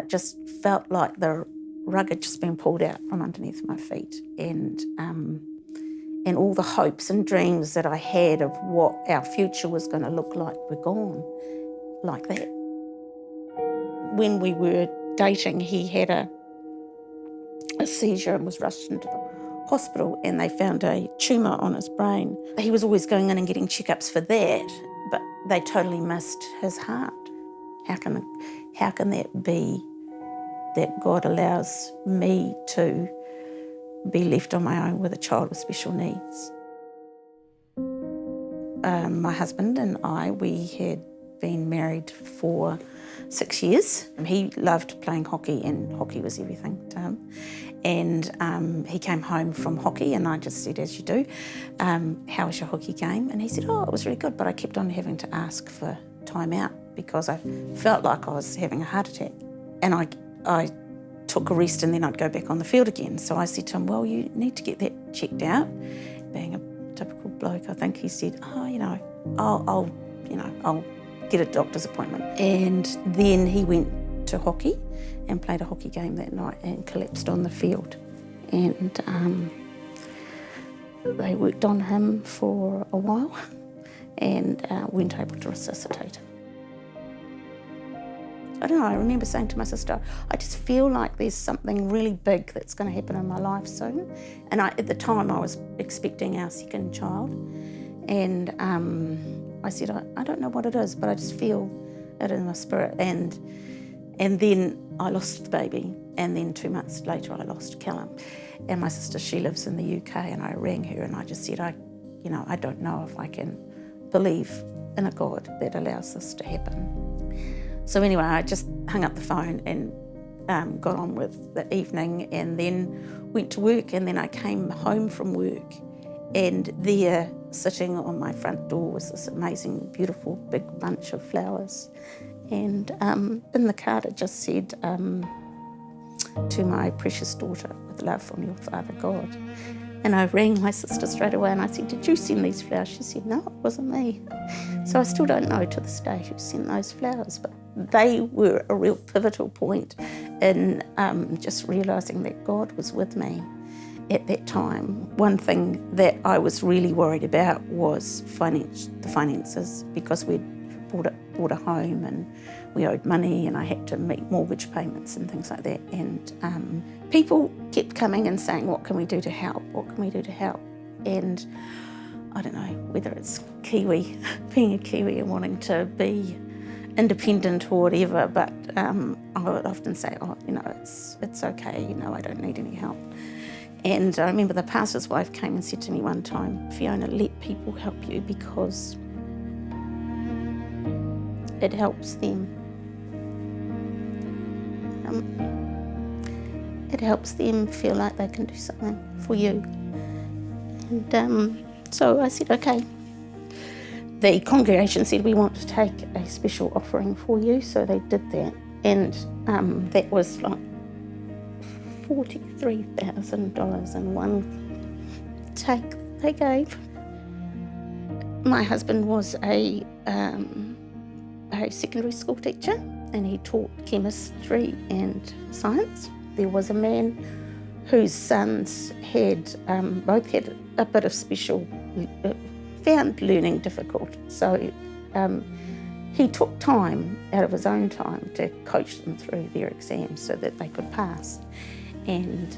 it just felt like the rug had just been pulled out from underneath my feet, and all the hopes and dreams that I had of what our future was going to look like were gone like that. When we were dating, he had a seizure and was rushed into the hospital, and they found a tumour on his brain. He was always going in and getting checkups for that, but they totally missed his heart. How can that be, that God allows me to be left on my own with a child with special needs? My husband and I, we had been married for 6 years. He loved playing hockey, and hockey was everything to him. And he came home from hockey, and I just said, as you do, how was your hockey game? And he said, oh, it was really good, but I kept on having to ask for time out because I felt like I was having a heart attack. And I took a rest, and then I'd go back on the field again. So I said to him, well, you need to get that checked out. Being a typical bloke, I think he said, oh, I'll get a doctor's appointment. And then he went to hockey and played a hockey game that night and collapsed on the field. And they worked on him for a while and weren't able to resuscitate him. I don't know, I remember saying to my sister, I just feel like there's something really big that's going to happen in my life soon. And at the time I was expecting our second child. And I said, I don't know what it is, but I just feel it in my spirit. And then I lost the baby. And then 2 months later I lost Callum. And my sister, she lives in the UK, and I rang her and I just said, I don't know if I can believe in a God that allows this to happen. So anyway, I just hung up the phone and got on with the evening, and then went to work. And then I came home from work, and there, sitting on my front door, was this amazing, beautiful, big bunch of flowers. And in the card it just said, to my precious daughter, with love from your Father God. And I rang my sister straight away and I said, did you send these flowers? She said, no, it wasn't me. So I still don't know to this day who sent those flowers, but they were a real pivotal point in just realising that God was with me at that time. One thing that I was really worried about was the finances, because we'd bought a home and we owed money, and I had to meet mortgage payments and things like that. And people kept coming and saying, what can we do to help? What can we do to help? And I don't know whether it's Kiwi, being a Kiwi and wanting to be independent or whatever, but I would often say, it's okay, I don't need any help. And I remember the pastor's wife came and said to me one time, Fiona, let people help you because it helps them. It helps them feel like they can do something for you. And so I said, okay. The congregation said, we want to take a special offering for you, so they did that. And that was like $43,000 in one take they gave. My husband was a secondary school teacher, and he taught chemistry and science. There was a man whose sons both had a bit of special, found learning difficult. So he took time out of his own time to coach them through their exams so that they could pass. And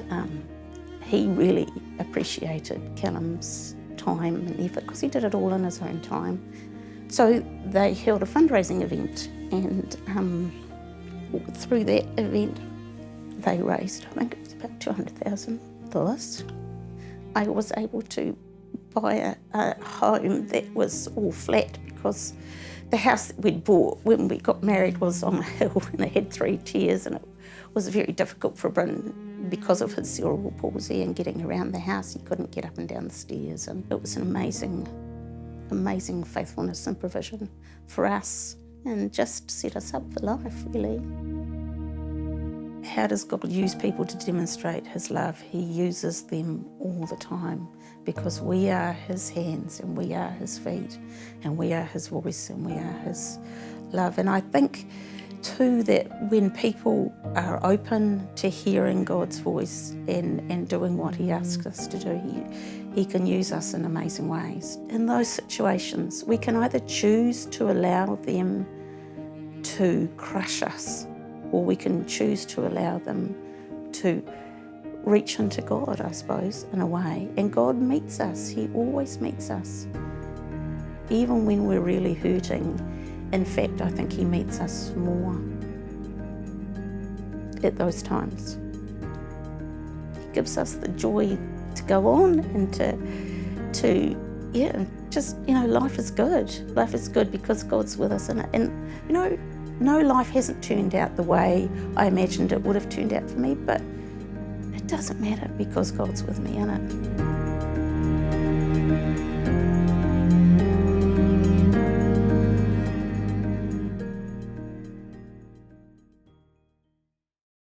he really appreciated Callum's time and effort because he did it all in his own time. So they held a fundraising event, and through that event they raised, I think it was about $200,000. I was able to buy a home that was all flat, because the house that we'd bought when we got married was on a hill and it had 3 tiers, and it was very difficult for Bryn because of his cerebral palsy and getting around the house. He couldn't get up and down the stairs, and it was an amazing faithfulness and provision for us, and just set us up for life, really. How does God use people to demonstrate his love? He uses them all the time, because we are his hands and we are his feet and we are his voice and we are his love. And I think Too, that when people are open to hearing God's voice and doing what He asks us to do, He can use us in amazing ways. In those situations, we can either choose to allow them to crush us, or we can choose to allow them to reach into God, I suppose, in a way. And God meets us. He always meets us, even when we're really hurting. In fact, I think He meets us more at those times. He gives us the joy to go on and life is good. Life is good because God's with us in it. And no, life hasn't turned out the way I imagined it would have turned out for me, but it doesn't matter because God's with me in it.